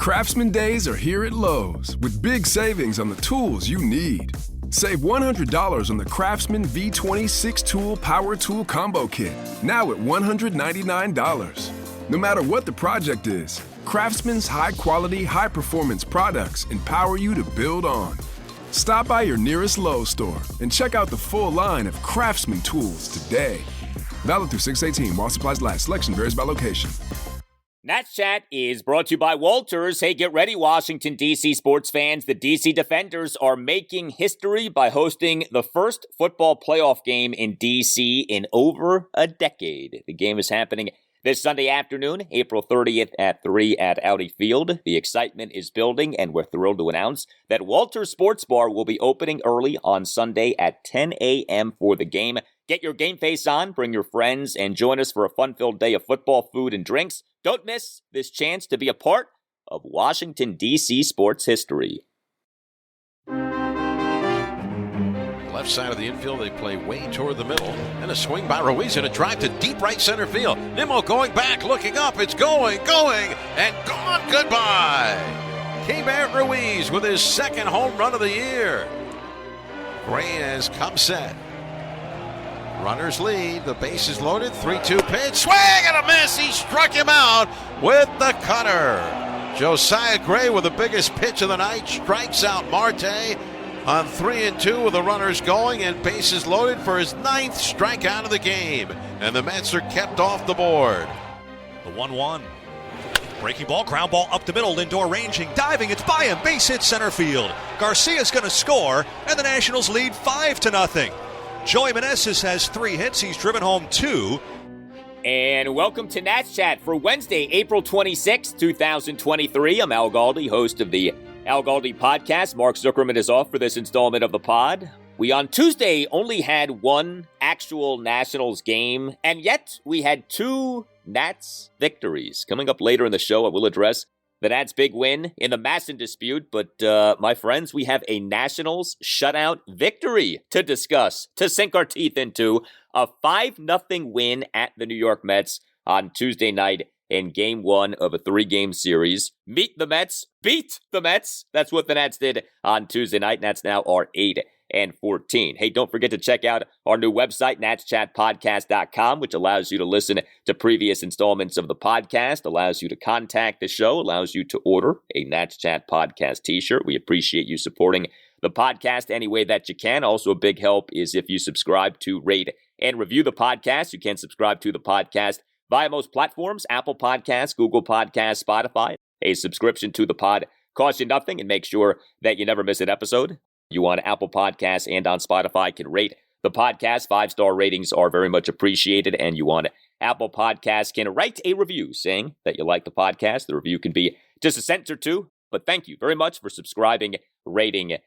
Craftsman Days are here at Lowe's with big savings on the tools you need. Save $100 on the Craftsman V20 6-tool power tool combo kit, now at $199. No matter what the project is, Craftsman's high-quality, high-performance products empower you to build on. Stop by your nearest Lowe's store and check out the full line of Craftsman tools today. Valid through 6/18 while supplies last. Selection varies by location. Nats Chat is brought to you by Walters. Hey, get ready, Washington, D.C. sports fans. The D.C. Defenders are making history by hosting the first football playoff game in D.C. in over a decade. The game is happening this Sunday afternoon, April 30th at 3 at Audi Field. The excitement is building, and we're thrilled to announce that Walters Sports Bar will be opening early on Sunday at 10 a.m. for the game. Get your game face on, bring your friends, and join us for a fun-filled day of football, food, and drinks. Don't miss this chance to be a part of Washington, D.C. sports history. Left side of the infield, they play way toward the middle. And a swing by Ruiz and a drive to deep right center field. Nimmo going back, looking up. It's going, and gone. Goodbye. Keibert Ruiz with his second home run of the year. Gray has come set. Runners lead. The base is loaded. 3-2 pitch. Swing and a miss. He struck him out with the cutter. Josiah Gray with the biggest pitch of the night. Strikes out Marte on 3-2 with the runners going and bases loaded for his 9th strikeout of the game. And the Mets are kept off the board. The 1-1. Breaking ball, ground ball up the middle. Lindor ranging, diving. It's by him. Base hit center field. Garcia's going to score, and the Nationals lead 5-0. Joey Meneses has 3 hits. He's driven home 2. And welcome to Nats Chat for Wednesday, April 26, 2023. I'm Al Galdi, host of the Al Galdi podcast. Mark Zuckerman is off for this installment of the pod. We on Tuesday only had one actual Nationals game, and yet we had 2 Nats victories. Coming up later in the show, I will address the Nats' big win in the MASN dispute, but my friends, we have a Nationals shutout victory to discuss, to sink our teeth into. A 5-0 win at the New York Mets on Tuesday night in Game 1 of a 3-game series. Meet the Mets, beat the Mets. That's what the Nats did on Tuesday night. Nats now are 8-14. Hey, don't forget to check out our new website, natschatpodcast.com, which allows you to listen to previous installments of the podcast, allows you to contact the show, allows you to order a Nats Chat podcast t-shirt. We appreciate you supporting the podcast any way that you can. Also, a big help is if you subscribe to, rate, and review the podcast. You can subscribe to the podcast via most platforms, Apple Podcasts, Google Podcasts, Spotify. A subscription to the pod costs you nothing and make sure that you never miss an episode. You on Apple Podcasts and on Spotify can rate the podcast. 5-star ratings are very much appreciated. And you on Apple Podcasts can write a review saying that you like the podcast. The review can be just a sentence or two. But thank you very much for subscribing, rating,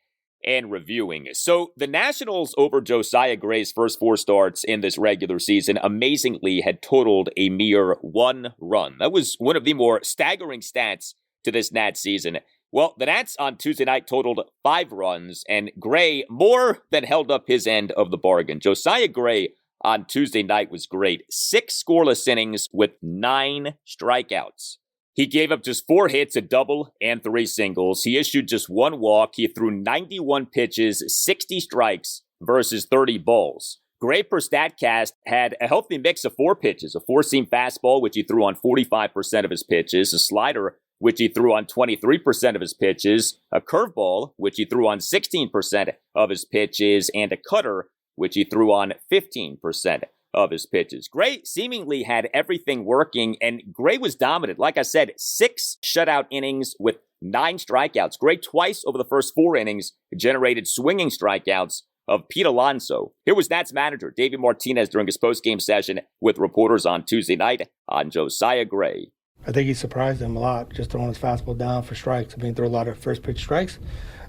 and reviewing. So the Nationals, over Josiah Gray's first 4 starts in this regular season, amazingly had totaled a mere 1 run. That was one of the more staggering stats to this Nats season. Well, the Nats on Tuesday night totaled 5 runs, and Gray more than held up his end of the bargain. Josiah Gray on Tuesday night was great. 6 scoreless innings with 9 strikeouts. He gave up just 4 hits, a double, and 3 singles. He issued just 1 walk. He threw 91 pitches, 60 strikes versus 30 balls. Gray per StatCast had a healthy mix of 4 pitches, a 4-seam fastball, which he threw on 45% of his pitches, a slider, which he threw on 23% of his pitches, a curveball, which he threw on 16% of his pitches, and a cutter, which he threw on 15% of his pitches. Gray seemingly had everything working, and Gray was dominant. Like I said, 6 shutout innings with 9 strikeouts. Gray twice over the first 4 innings generated swinging strikeouts of Pete Alonso. Here was Nats manager Davey Martinez during his postgame session with reporters on Tuesday night on Josiah Gray. I think he surprised him a lot, just throwing his fastball down for strikes. I mean, he threw a lot of first pitch strikes,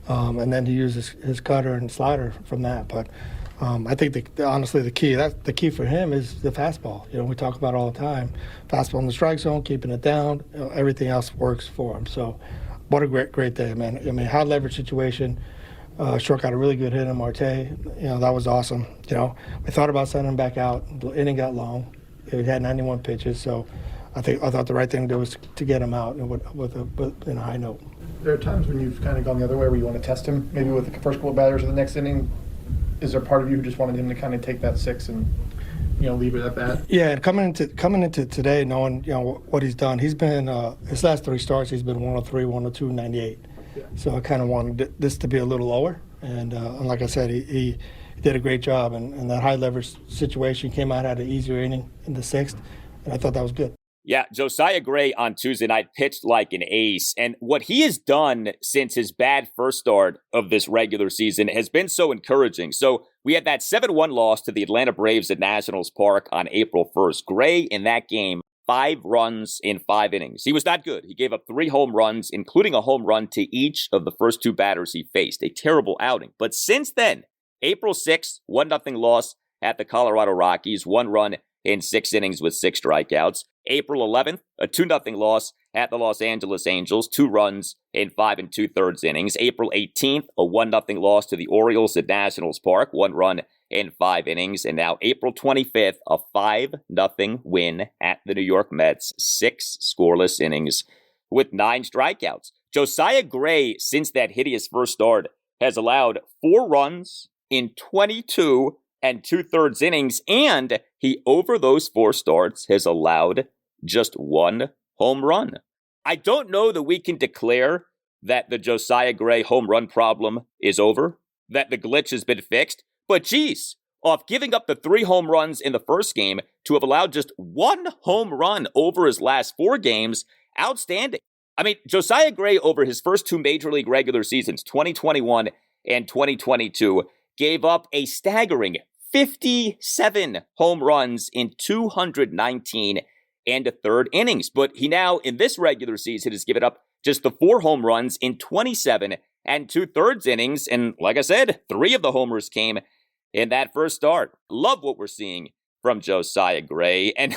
and then he used his cutter and slider from that. But I think honestly the key for him is the fastball. You know, we talk about it all the time. Fastball in the strike zone, keeping it down. You know, everything else works for him. So, what a great day, man. I mean, high leverage situation. Short got a really good hit on Marte. You know, that was awesome. You know, we thought about sending him back out. The inning got long. He had 91 pitches, so I thought the right thing to do was to get him out and with a high note. There are times when you've kind of gone the other way where you want to test him, maybe with the first couple of batters of the next inning. Is there part of you who just wanted him to kind of take that 6 and leave it at that? Yeah, and coming into today, knowing what he's done, he's been his last 3 starts, he's been 103, 102, 98. Yeah. So I kind of wanted this to be a little lower, and like I said, he did a great job, and that high leverage situation came out at an easier inning in the 6th, and I thought that was good. Yeah, Josiah Gray on Tuesday night pitched like an ace. And what he has done since his bad first start of this regular season has been so encouraging. So we had that 7-1 loss to the Atlanta Braves at Nationals Park on April 1st. Gray in that game, 5 runs in 5 innings. He was not good. He gave up 3 home runs, including a home run to each of the first 2 batters he faced. A terrible outing. But since then, April 6th, 1-0 loss at the Colorado Rockies, 1 run in 6 innings with 6 strikeouts. April 11th, a 2-0 loss at the Los Angeles Angels, 2 runs in 5 2/3 innings. April 18th, a 1-0 loss to the Orioles at Nationals Park, 1 run in 5 innings. And now April 25th, a 5-0 win at the New York Mets, 6 scoreless innings with 9 strikeouts. Josiah Gray, since that hideous first start, has allowed 4 runs in 22 2/3 innings, and he, over those 4 starts, has allowed just 1 home run. I don't know that we can declare that the Josiah Gray home run problem is over, that the glitch has been fixed, but geez, off giving up the 3 home runs in the first game to have allowed just 1 home run over his last 4 games, outstanding. I mean, Josiah Gray over his first 2 Major League regular seasons, 2021 and 2022, gave up a staggering 57 home runs in 219 1/3 innings. But he now, in this regular season, has given up just the 4 home runs in 27 2/3 innings. And like I said, 3 of the homers came in that first start. Love what we're seeing from Josiah Gray. And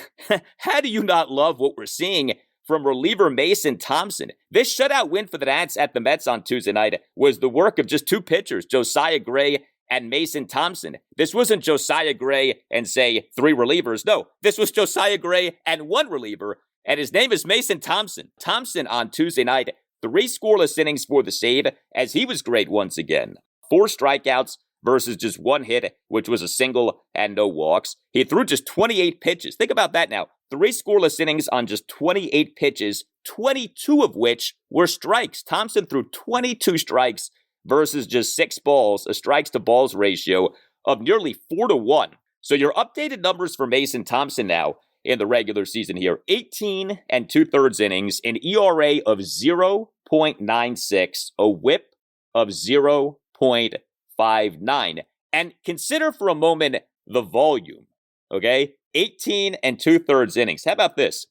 how do you not love what we're seeing from reliever Mason Thompson? This shutout win for the Nats at the Mets on Tuesday night was the work of just 2 pitchers, Josiah Gray and Mason Thompson. This wasn't Josiah Gray and, say, 3 relievers. No, this was Josiah Gray and 1 reliever, and his name is Mason Thompson. Thompson on Tuesday night, 3 scoreless innings for the save, as he was great once again. 4 strikeouts versus just 1 hit, which was a single and no walks. He threw just 28 pitches. Think about that now. 3 scoreless innings on just 28 pitches, 22 of which were strikes. Thompson threw 22 strikes versus just 6 balls, a strikes to balls ratio of nearly 4-1. So your updated numbers for Mason Thompson now in the regular season here, 18 2/3 innings, an ERA of 0.96, a whip of 0.59. And consider for a moment the volume, okay? 18 2/3 innings. How about this?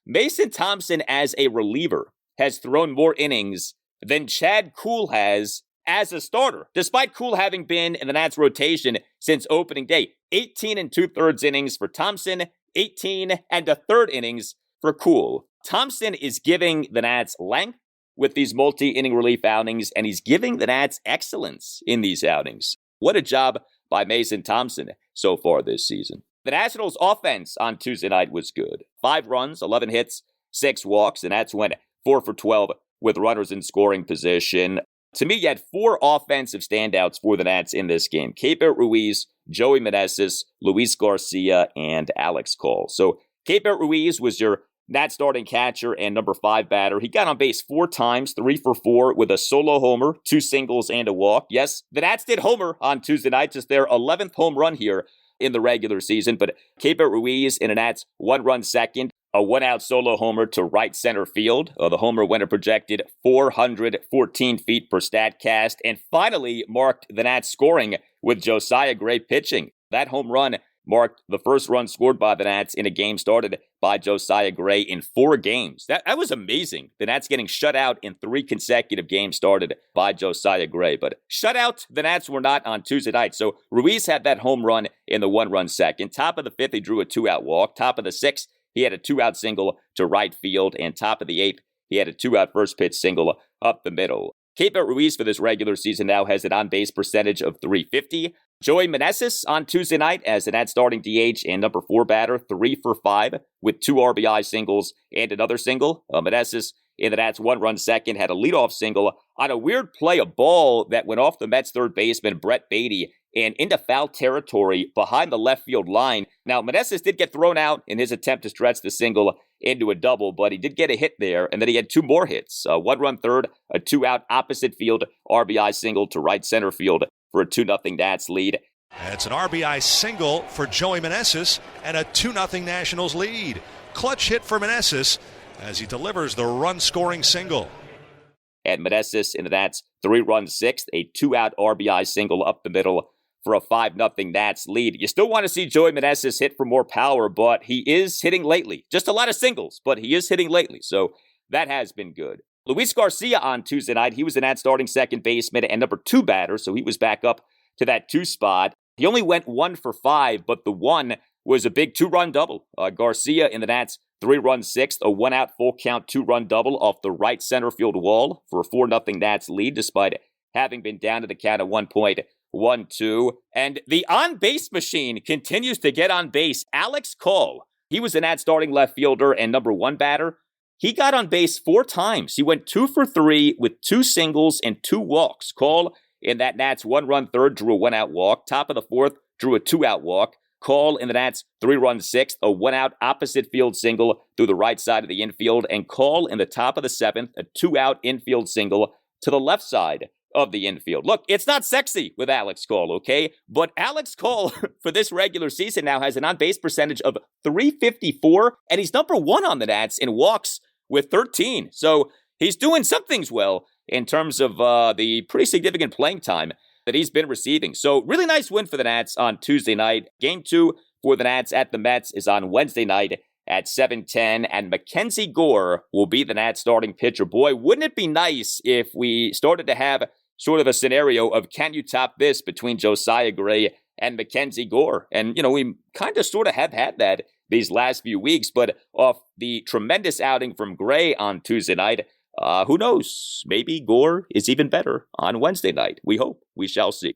Mason Thompson as a reliever has thrown more innings than Chad Kuhl has as a starter, despite Kuhl having been in the Nats rotation since opening day. 18 2/3 innings for Thompson, 18 1/3 innings for Kuhl. Thompson is giving the Nats length with these multi-inning relief outings, and he's giving the Nats excellence in these outings. What a job by Mason Thompson so far this season. The Nationals' offense on Tuesday night was good. 5 runs, 11 hits, 6 walks. The Nats went 4 for 12 with runners in scoring position. To me, you had 4 offensive standouts for the Nats in this game. Keibert Ruiz, Joey Meneses, Luis Garcia, and Alex Cole. So Keibert Ruiz was your Nats starting catcher and number 5 batter. He got on base 4 times, 3 for 4 with a solo homer, 2 singles, and a walk. Yes, the Nats did homer on Tuesday night, just their 11th home run here in the regular season. But Keibert Ruiz in a Nats 1-run second, a 1-out solo homer to right center field. The homer went a projected 414 feet per StatCast, and finally marked the Nats scoring with Josiah Gray pitching. That home run marked the first run scored by the Nats in a game started by Josiah Gray in 4 games. That was amazing. The Nats getting shut out in 3 consecutive games started by Josiah Gray. But shut out, the Nats were not on Tuesday night. So Ruiz had that home run in the 1-run second. Top of the 5th, he drew a 2-out walk. Top of the 6th, he had a 2-out single to right field. And top of the 8th, he had a 2-out first pitch single up the middle. Keibert Ruiz for this regular season now has an on-base percentage of .350. Joey Meneses on Tuesday night as the Nats starting DH and number 4 batter, 3 for 5 with 2 RBI singles and another single. Meneses in the Nats 1-run second had a leadoff single on a weird play, a ball that went off the Mets third baseman Brett Beatty and into foul territory behind the left field line. Now, Meneses did get thrown out in his attempt to stretch the single into a double, but he did get a hit there, and then he had 2 more hits. A 1-run third, a 2-out opposite field RBI single to right center field for a 2-0 Nats lead. It's an RBI single for Joey Meneses and a 2-0 Nationals lead. Clutch hit for Meneses as he delivers the run-scoring single. And Meneses in the Nats 3-run sixth, a 2-out RBI single up the middle for a 5-0 Nats lead. You still want to see Joey Meneses hit for more power, but he is hitting lately. Just a lot of singles, but he is hitting lately, so that has been good. Luis Garcia on Tuesday night, he was the Nats starting second baseman and number 2 batter, so he was back up to that 2 spot. He only went 1 for 5, but the 1 was a big 2-run double. Garcia in the Nats 3-run sixth, a 1-out full count 2-run double off the right center field wall for a 4-0 Nats lead, despite having been down to the count of 1.12. And the on-base machine continues to get on base. Alex Call, he was the Nats starting left fielder and number 1 batter. He got on base 4 times. He went 2 for 3 with 2 singles and 2 walks. Call in that Nats 1-run third drew a 1-out walk. Top of the 4th drew a 2-out walk. Call in the Nats 3-run sixth, a 1-out opposite field single through the right side of the infield. And Call in the top of the 7th, a 2-out infield single to the left side of the infield. Look, it's not sexy with Alex Call, okay? But Alex Call for this regular season now has an on-base percentage of .354, and he's number 1 on the Nats in walks with 13. So he's doing some things well in terms of the pretty significant playing time that he's been receiving. So really nice win for the Nats on Tuesday night. Game 2 for the Nats at the Mets is on Wednesday night at 7:10, and Mackenzie Gore will be the Nats starting pitcher. Boy, wouldn't it be nice if we started to have sort of a scenario of can you top this between Josiah Gray and Mackenzie Gore? And, we kind of sort of have had that these last few weeks, but off the tremendous outing from Gray on Tuesday night, who knows? Maybe Gore is even better on Wednesday night. We hope. We shall see.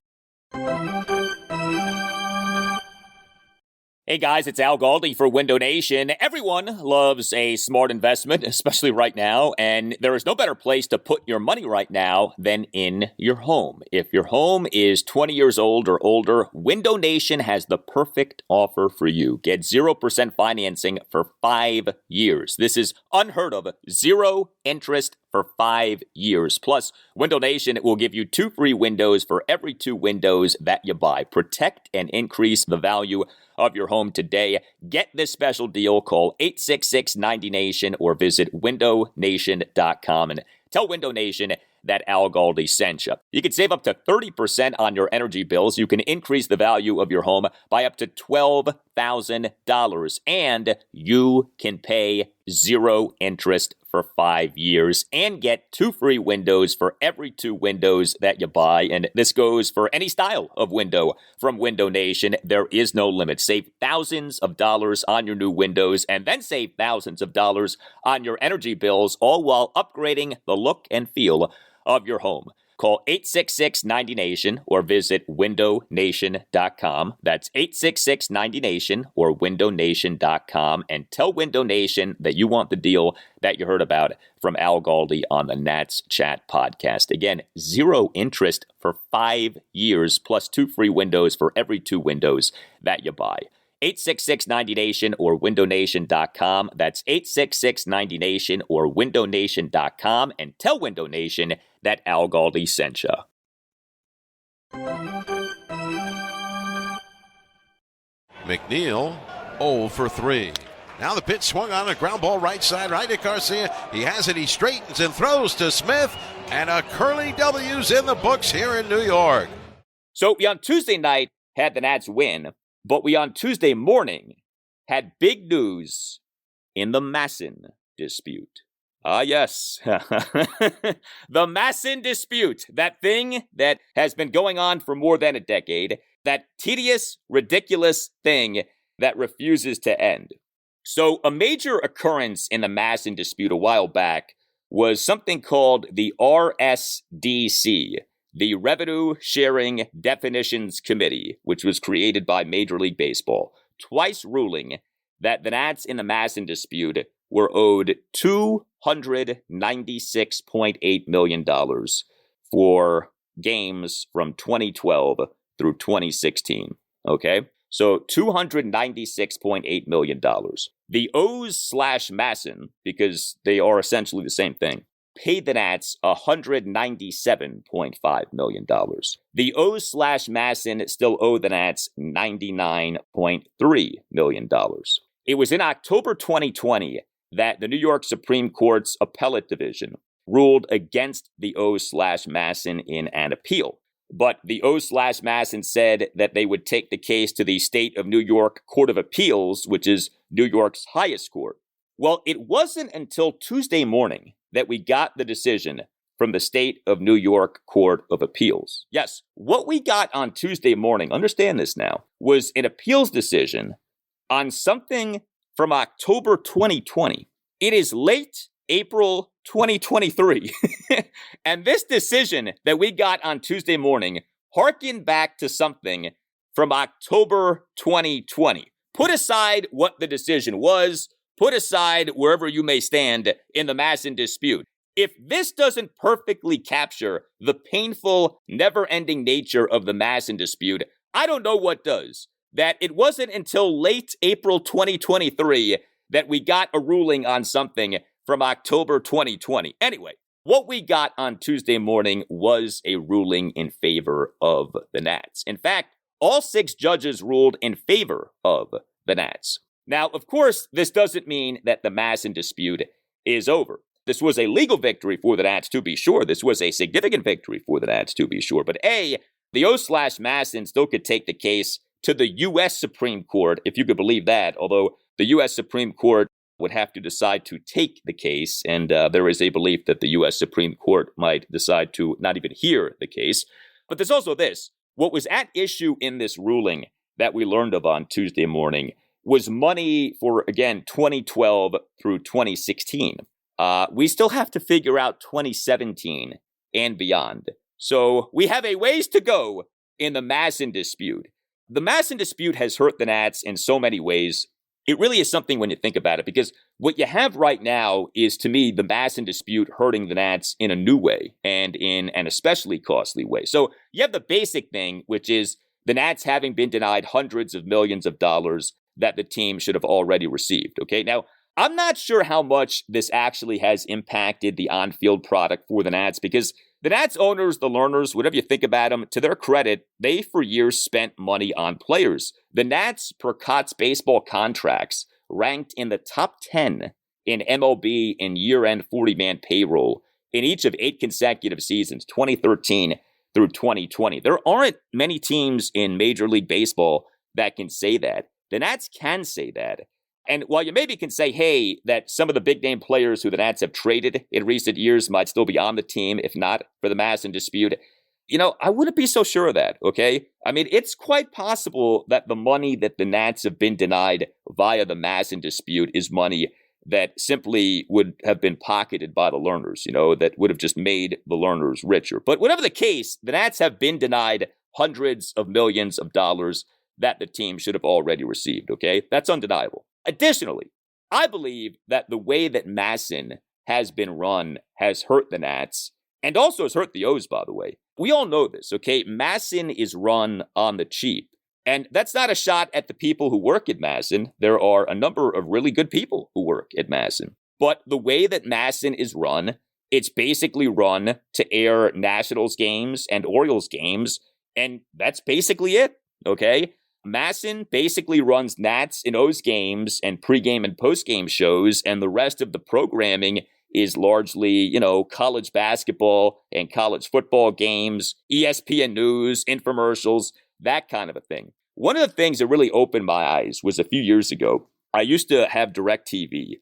Hey guys, it's Al Galdi for Window Nation. Everyone loves a smart investment, especially right now, and there is no better place to put your money right now than in your home. If your home is 20 years old or older, Window Nation has the perfect offer for you. Get 0% financing for 5 years. This is unheard of. 0 interest for 5 years. Plus, Window Nation will give you 2 free windows for every 2 windows that you buy. Protect and increase the value of your home today. Get this special deal. Call 866-90-NATION or visit windownation.com and tell Window Nation that Al Galdi sent you. You can save up to 30% on your energy bills. You can increase the value of your home by up to $12,000, and you can pay 0 interest for 5 years and get 2 free windows for every 2 windows that you buy. And this goes for any style of window from Window Nation. There is no limit. Save thousands of dollars on your new windows and then save thousands of dollars on your energy bills, all while upgrading the look and feel of your home. Call 866-90-NATION or visit windownation.com. That's 866-90-NATION or windownation.com, and tell Window Nation that you want the deal that you heard about from Al Galdi on the Nats Chat podcast. Again, 0 interest for 5 years plus 2 free windows for every 2 windows that you buy. 866-90-NATION or windownation.com. That's 866-90-NATION or windownation.com, and tell Window Nation that Al Galdi sent you. McNeil 0 for 3. Now the pitch swung on a ground ball right side, right at Garcia. He has it, he straightens and throws to Smith, and a Curly W's in the books here in New York. So we on Tuesday night had the Nats win, but we on Tuesday morning had big news in the MASN dispute. Yes, the MASN dispute, that thing that has been going on for more than a decade, that tedious, ridiculous thing that refuses to end. So a major occurrence in the MASN dispute a while back was something called the RSDC, the Revenue Sharing Definitions Committee, which was created by Major League Baseball, twice ruling that the Nats in the MASN dispute were owed $296.8 million for games from 2012 through 2016. Okay? So $296.8 million. The O's/MASN, because they are essentially the same thing, paid the Nats $197.5 million. The O's/MASN still owe the Nats $99.3 million. It was in October 2020 that the New York Supreme Court's Appellate Division ruled against the O's/MASN in an appeal. But the O's/MASN said that they would take the case to the State of New York Court of Appeals, which is New York's highest court. Well, it wasn't until Tuesday morning that we got the decision from the State of New York Court of Appeals. Yes, what we got on Tuesday morning, understand this now, was an appeals decision on something from October 2020. It is late April 2023. And this decision that we got on Tuesday morning harkened back to something from October 2020. Put aside what the decision was, put aside wherever you may stand in the MASN dispute. If this doesn't perfectly capture the painful, never-ending nature of the MASN dispute, I don't know what does. That it wasn't until late April 2023 that we got a ruling on something from October 2020. Anyway, what we got on Tuesday morning was a ruling in favor of the Nats. In fact, all 6 judges ruled in favor of the Nats. Now, of course, this doesn't mean that the MASN dispute is over. This was a legal victory for the Nats, to be sure. This was a significant victory for the Nats, to be sure. But A, the O's/MASN still could take the case to the U.S. Supreme Court, if you could believe that, although the U.S. Supreme Court would have to decide to take the case, and there is a belief that the U.S. Supreme Court might decide to not even hear the case. But there's also this. What was at issue in this ruling that we learned of on Tuesday morning was money for, again, 2012 through 2016. We still have to figure out 2017 and beyond. So we have a ways to go in the MASN dispute. The MASN dispute has hurt the Nats in so many ways. It really is something when you think about it, because what you have right now is, to me, the MASN dispute hurting the Nats in a new way and in an especially costly way. So you have the basic thing, which is the Nats having been denied hundreds of millions of dollars that the team should have already received. Okay, now, I'm not sure how much this actually has impacted the on-field product for the Nats, because the Nats owners, the learners, whatever you think about them, to their credit, they for years spent money on players. The Nats, per Cots baseball contracts, ranked in the top 10 in MLB in year-end 40-man payroll in each of 8 consecutive seasons, 2013 through 2020. There aren't many teams in Major League Baseball that can say that. The Nats can say that. And while you maybe can say, hey, that some of the big-name players who the Nats have traded in recent years might still be on the team, if not for the MASN dispute, I wouldn't be so sure of that, okay? I mean, it's quite possible that the money that the Nats have been denied via the MASN dispute is money that simply would have been pocketed by the learners, that would have just made the learners richer. But whatever the case, the Nats have been denied hundreds of millions of dollars that the team should have already received, okay? That's undeniable. Additionally, I believe that the way that MASN has been run has hurt the Nats, and also has hurt the O's, by the way. We all know this, okay? MASN is run on the cheap, and that's not a shot at the people who work at MASN. There are a number of really good people who work at MASN. But the way that MASN is run, it's basically run to air Nationals games and Orioles games, and that's basically it, okay? MASN basically runs Nats and O's games and pregame and postgame shows, and the rest of the programming is largely, college basketball and college football games, ESPN news, infomercials, that kind of a thing. One of the things that really opened my eyes was a few years ago, I used to have DirecTV,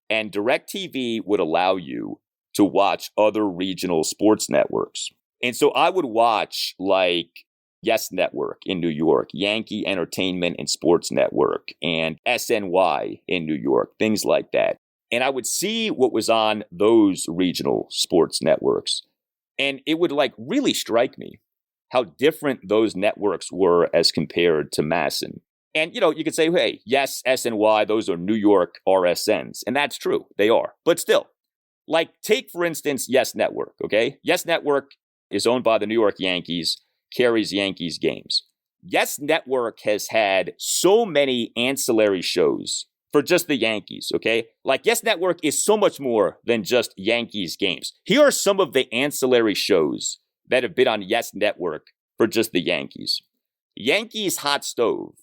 and DirecTV would allow you to watch other regional sports networks. And so I would watch, Yes Network in New York, Yankee Entertainment and Sports Network, and SNY in New York, things like that. And I would see what was on those regional sports networks. And it would really strike me how different those networks were as compared to MASN. And, you could say, hey, yes, SNY, those are New York RSNs. And that's true. They are. But still, take, for instance, Yes Network, okay? Yes Network is owned by the New York Yankees, carries Yankees games. Yes Network has had so many ancillary shows for just the Yankees, okay? Yes Network is so much more than just Yankees games. Here are some of the ancillary shows that have been on Yes Network for just the Yankees. Yankees Hot Stove,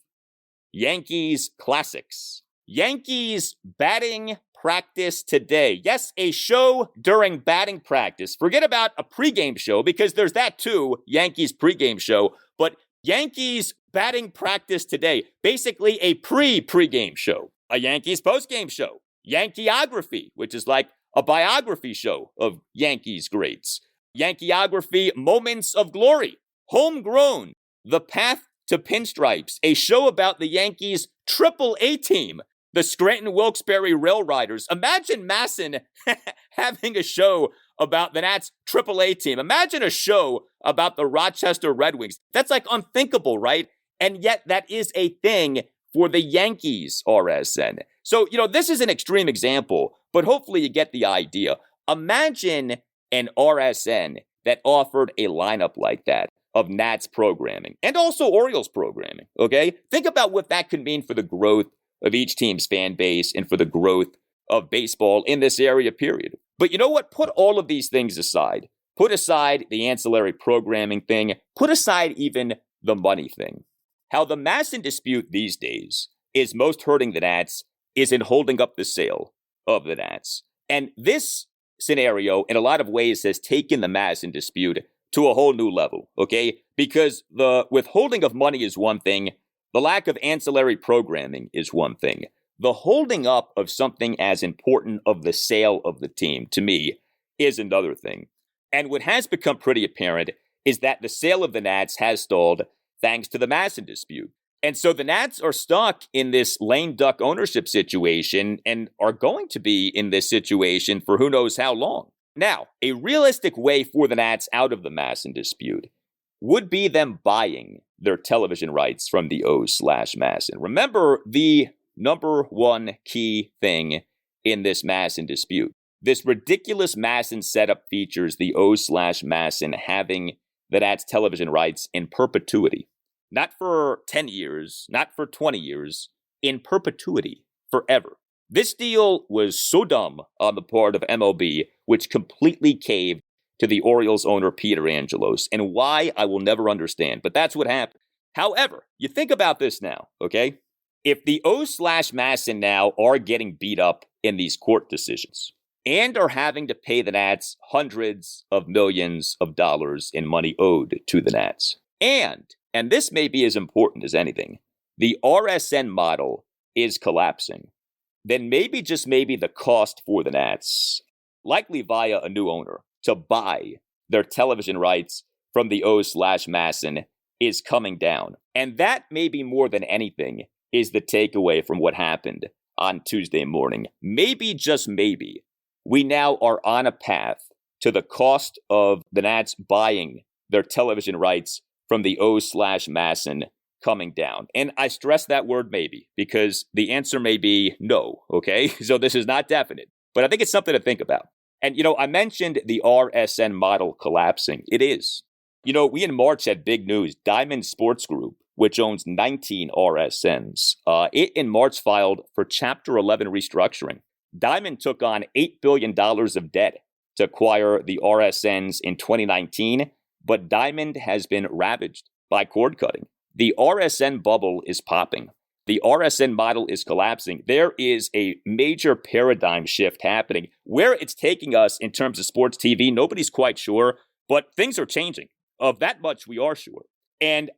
Yankees Classics, Yankees Batting Practice Today. Yes, a show during batting practice. Forget about a pregame show, because there's that too, Yankees pregame show, but Yankees Batting Practice Today, basically a pregame show. A Yankees postgame show. Yankeeography, which is like a biography show of Yankees greats. Yankeeography Moments of Glory. Homegrown, The Path to Pinstripes, a show about the Yankees' Triple-A team, the Scranton Wilkes-Barre Rail Riders. Imagine MASN having a show about the Nats Triple-A team. Imagine a show about the Rochester Red Wings. That's unthinkable, right? And yet that is a thing for the Yankees RSN. So, this is an extreme example, but hopefully you get the idea. Imagine an RSN that offered a lineup like that of Nats programming and also Orioles programming, okay? Think about what that could mean for the growth of each team's fan base and for the growth of baseball in this area, period. But you know what? Put all of these things aside. Put aside the ancillary programming thing. Put aside even the money thing. How the MASN dispute these days is most hurting the Nats is in holding up the sale of the Nats. And this scenario, in a lot of ways, has taken the MASN dispute to a whole new level, okay? Because the withholding of money is one thing. The lack of ancillary programming is one thing. The holding up of something as important of the sale of the team, to me, is another thing. And what has become pretty apparent is that the sale of the Nats has stalled thanks to the MASN dispute. And so the Nats are stuck in this lame duck ownership situation and are going to be in this situation for who knows how long. Now, a realistic way for the Nats out of the MASN dispute would be them buying their television rights from the O/MASN. Remember the number one key thing in this MASN dispute. This ridiculous MASN setup features the O/MASN having the Nats television rights in perpetuity. Not for 10 years, not for 20 years, in perpetuity, forever. This deal was so dumb on the part of MLB, which completely caved to the Orioles owner Peter Angelos, and why I will never understand, but that's what happened. However, you think about this now, okay? If the O/MASN now are getting beat up in these court decisions and are having to pay the Nats hundreds of millions of dollars in money owed to the Nats, and this may be as important as anything, the RSN model is collapsing, then maybe, just maybe, the cost for the Nats, likely via a new owner, to buy their television rights from the O/MASN is coming down. And that, maybe more than anything, is the takeaway from what happened on Tuesday morning. Maybe, just maybe, we now are on a path to the cost of the Nats buying their television rights from the O/MASN coming down. And I stress that word maybe, because the answer may be no, okay? So this is not definite, but I think it's something to think about. And, I mentioned the RSN model collapsing. It is. We in March had big news. Diamond Sports Group, which owns 19 RSNs, it in March filed for Chapter 11 restructuring. Diamond took on $8 billion of debt to acquire the RSNs in 2019, but Diamond has been ravaged by cord cutting. The RSN bubble is popping. The RSN model is collapsing. There is a major paradigm shift happening. Where it's taking us in terms of sports TV, nobody's quite sure, but things are changing. Of that much, we are sure. And,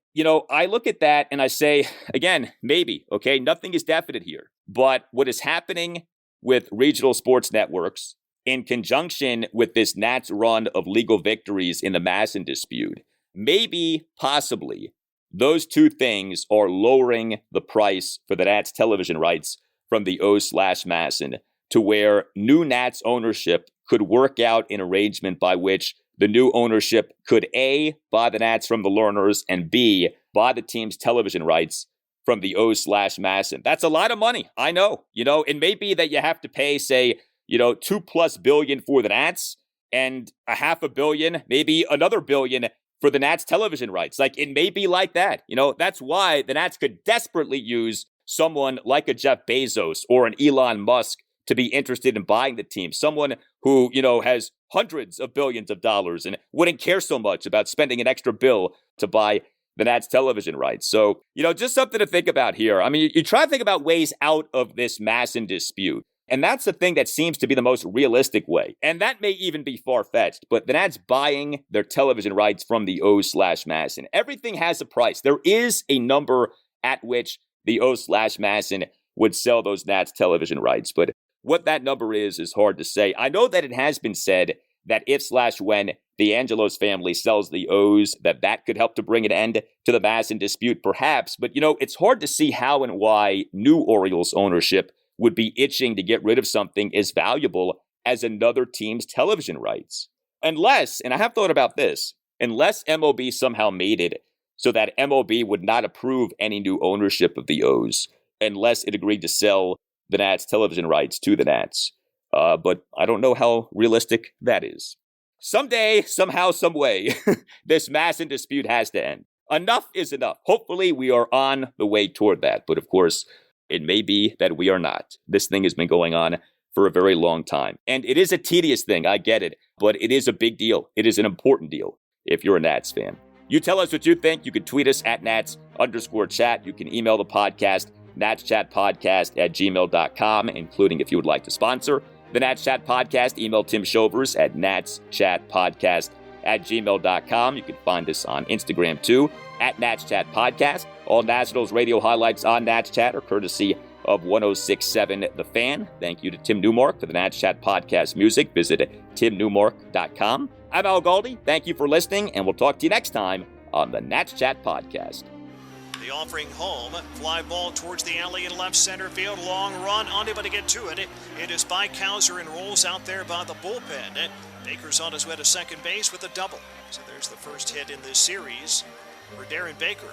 I look at that and I say, again, maybe, okay, nothing is definite here. But what is happening with regional sports networks in conjunction with this Nats run of legal victories in the MASN dispute, maybe, possibly, those two things are lowering the price for the Nats television rights from the O/MASN to where new Nats ownership could work out an arrangement by which the new ownership could A, buy the Nats from the Lerners, and B, buy the team's television rights from the O's/MASN. That's a lot of money. I know. It may be that you have to pay, say, $2+ billion for the Nats and $500 million, maybe another $1 billion for the Nats television rights. Like, it may be like that. That's why the Nats could desperately use someone like a Jeff Bezos or an Elon Musk to be interested in buying the team. Someone who, has hundreds of billions of dollars and wouldn't care so much about spending an extra bill to buy the Nats television rights. So, just something to think about here. I mean, you try to think about ways out of this MASN dispute. And that's the thing that seems to be the most realistic way. And that may even be far-fetched, but the Nats buying their television rights from the O's/MASN. Everything has a price. There is a number at which the O's/MASN would sell those Nats television rights. But what that number is hard to say. I know that it has been said that if/when the Angelos family sells the O's, that could help to bring an end to the MASN dispute, perhaps. But, it's hard to see how and why new Orioles ownership would be itching to get rid of something as valuable as another team's television rights. Unless, and I have thought about this, unless MLB somehow made it so that MLB would not approve any new ownership of the O's, unless it agreed to sell the Nats television rights to the Nats. But I don't know how realistic that is. Someday, somehow, some way, this MASN dispute has to end. Enough is enough. Hopefully, we are on the way toward that. But of course, it may be that we are not. This thing has been going on for a very long time. And it is a tedious thing, I get it. But it is a big deal. It is an important deal if you're a Nats fan. You tell us what you think. You can tweet us at Nats_chat. You can email the podcast, natschatpodcast@gmail.com, including if you would like to sponsor the Nats Chat Podcast. Email Tim Shovers at natschatpodcast@gmail.com. You can find us on Instagram too, at Nats Chat Podcast. All Nationals radio highlights on Nats Chat are courtesy of 106.7 The Fan. Thank you to Tim Newmark for the Nats Chat Podcast music. Visit timnewmark.com. I'm Al Galdi. Thank you for listening, and we'll talk to you next time on the Nats Chat Podcast. The offering home, fly ball towards the alley in left center field, long run, unable to get to it. It is by Cowser and rolls out there by the bullpen. Baker's on his way to second base with a double. So there's the first hit in this series for Darren Baker.